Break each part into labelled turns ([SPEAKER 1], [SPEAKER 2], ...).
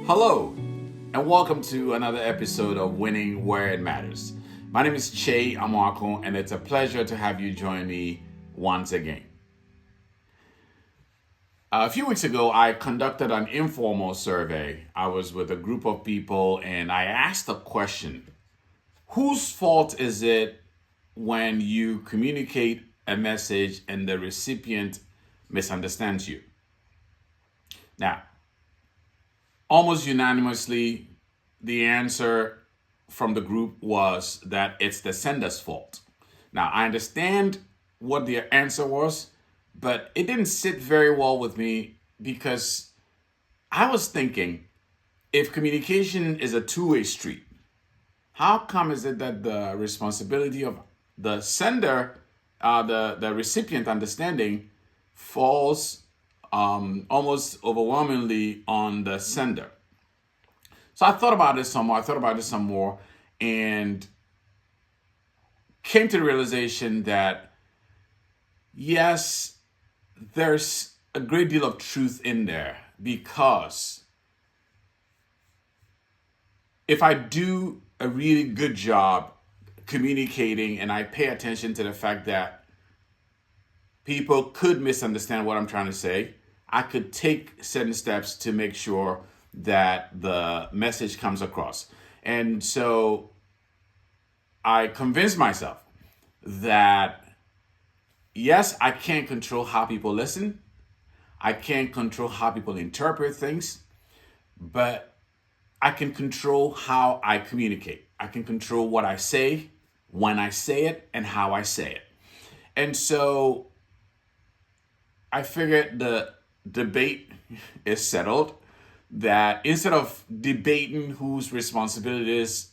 [SPEAKER 1] Hello, and welcome to another episode of Winning Where It Matters. My name is Kyei Amoako, and it's a pleasure to have you join me once again. A few weeks ago, I conducted an informal survey. I was with a group of people, and I asked a question. Whose fault is it when you communicate a message and the recipient misunderstands you? Now, almost unanimously, the answer from the group was that it's the sender's fault. Now, I understand what the answer was, but it didn't sit very well with me because I was thinking, if communication is a two-way street, how come is it that the responsibility of the sender, the recipient understanding, falls almost overwhelmingly on the sender? So I thought about this some more, and came to the realization that yes, there's a great deal of truth in there, because if I do a really good job communicating and I pay attention to the fact that people could misunderstand what I'm trying to say, I could take certain steps to make sure that the message comes across. And so I convinced myself that yes, I can't control how people listen. I can't control how people interpret things, but I can control how I communicate. I can control what I say, when I say it, and how I say it. And so I figured the debate is settled, that instead of debating whose responsibility it is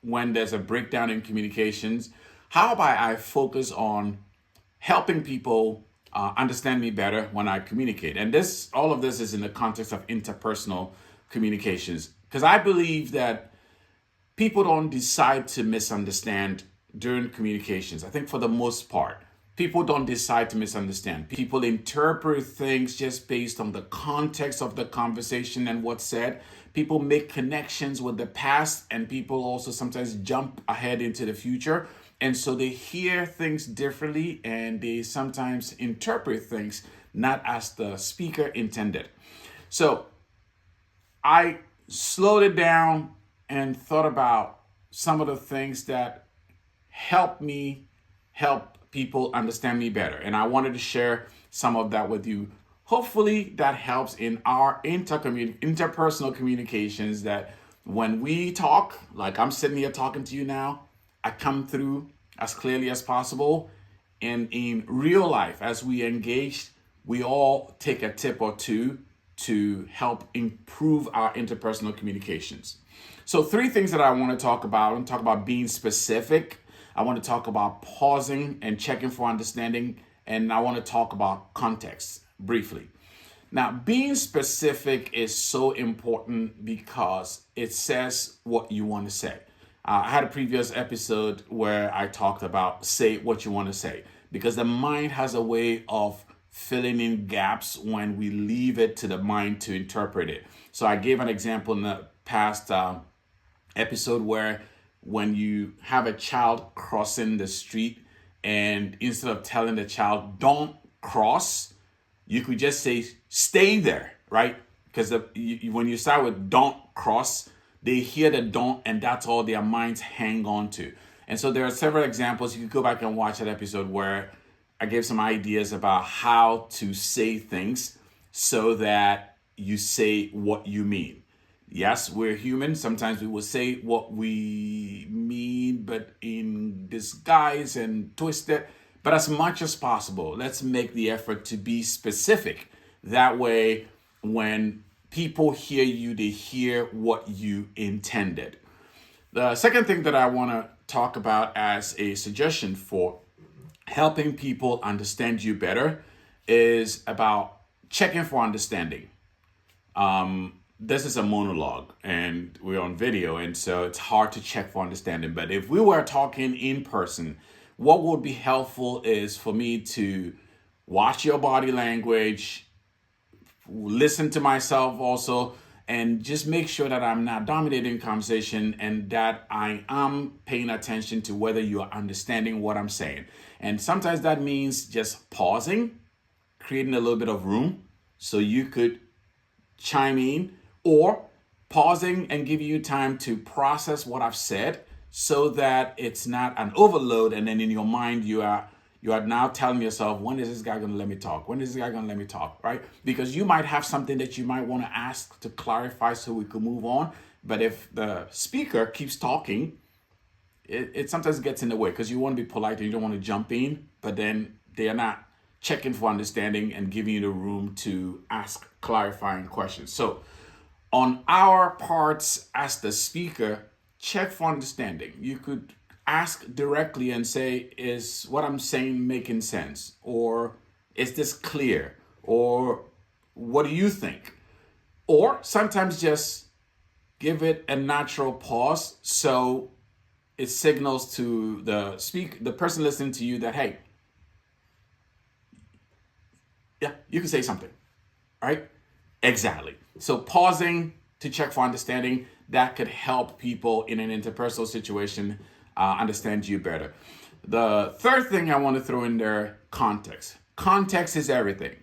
[SPEAKER 1] when there's a breakdown in communications, how about I focus on helping people understand me better when I communicate? And all of this is in the context of interpersonal communications, because I believe that people don't decide to misunderstand during communications. I think for the most part, people don't decide to misunderstand. People interpret things just based on the context of the conversation and what's said. People make connections with the past, and people also sometimes jump ahead into the future. And so they hear things differently, and they sometimes interpret things not as the speaker intended. So I slowed it down and thought about some of the things that help people understand me better. And I wanted to share some of that with you. Hopefully that helps in our interpersonal communications, that when we talk, like I'm sitting here talking to you now, I come through as clearly as possible. And in real life, as we engage, we all take a tip or two to help improve our interpersonal communications. So 3 things that I want to talk about. I want to talk about being specific. I want to talk about pausing and checking for understanding. And I want to talk about context briefly. Now, being specific is so important because it says what you want to say. I had a previous episode where I talked about say what you want to say, because the mind has a way of filling in gaps when we leave it to the mind to interpret it. So I gave an example in the past episode where when you have a child crossing the street, and instead of telling the child don't cross, you could just say stay there, right? Because when you start with don't cross, they hear the don't, and that's all their minds hang on to. And so there are several examples. You can go back and watch that episode where I gave some ideas about how to say things so that you say what you mean. Yes, we're human. Sometimes we will say what we mean, but in disguise and twist it. But as much as possible, let's make the effort to be specific. That way, when people hear you, they hear what you intended. The second thing that I want to talk about as a suggestion for helping people understand you better is about checking for understanding. This is a monologue and we're on video, and so it's hard to check for understanding. But if we were talking in person, what would be helpful is for me to watch your body language, listen to myself also, and just make sure that I'm not dominating conversation and that I am paying attention to whether you are understanding what I'm saying. And sometimes that means just pausing, creating a little bit of room so you could chime in, or pausing and giving you time to process what I've said so that it's not an overload, and then in your mind you are now telling yourself, when is this guy going to let me talk? When is this guy going to let me talk, right? Because you might have something that you might want to ask to clarify so we could move on. But if the speaker keeps talking, it sometimes gets in the way because you want to be polite and you don't want to jump in, but then they are not checking for understanding and giving you the room to ask clarifying questions. So on our parts as the speaker, check for understanding. You could ask directly and say, is what I'm saying making sense? Or is this clear? Or what do you think? Or sometimes just give it a natural pause so it signals to the person listening to you that, hey, yeah, you can say something, right? Exactly. So pausing to check for understanding, that could help people in an interpersonal situation understand you better. The third thing I want to throw in there, context. Context is everything.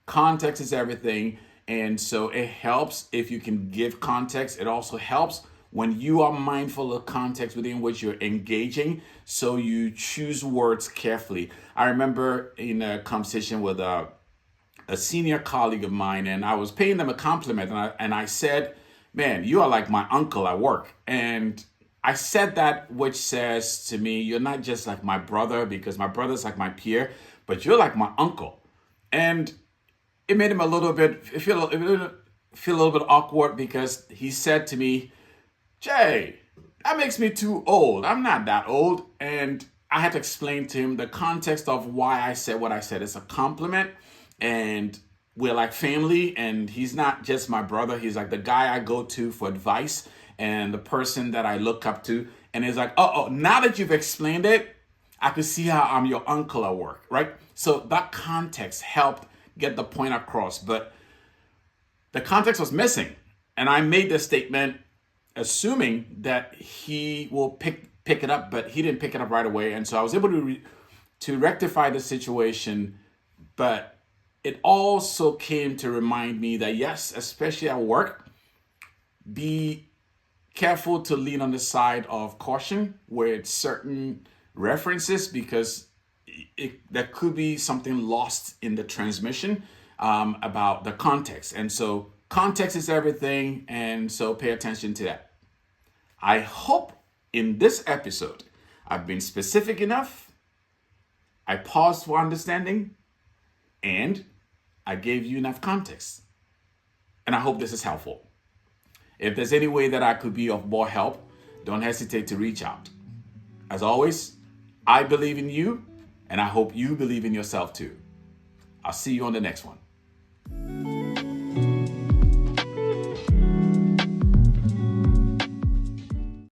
[SPEAKER 1] Context is everything. And so it helps if you can give context. It also helps when you are mindful of context within which you're engaging, so you choose words carefully. I remember in a conversation with a senior colleague of mine, and I was paying them a compliment, and I said, man, you are like my uncle at work. And I said that, which says to me, you're not just like my brother, because my brother's like my peer, but you're like my uncle. And it made him a little bit feel a little bit awkward, because he said to me, Jay, that makes me too old. I'm not that old. And I had to explain to him the context of why I said what I said. It's a compliment, and we're like family, and he's not just my brother. He's like the guy I go to for advice and the person that I look up to. And it's like, oh, now that you've explained it, I could see how I'm your uncle at work, right? So that context helped get the point across, but the context was missing. And I made the statement assuming that he will pick it up, but he didn't pick it up right away. And so I was able to rectify the situation, but it also came to remind me that, yes, especially at work, be careful to lean on the side of caution with certain references, because there could be something lost in the transmission about the context. And so context is everything, and so pay attention to that. I hope in this episode I've been specific enough, I paused for understanding, and I gave you enough context. And I hope this is helpful. If there's any way that I could be of more help, don't hesitate to reach out. As always, I believe in you, and I hope you believe in yourself too. I'll see you on the next one.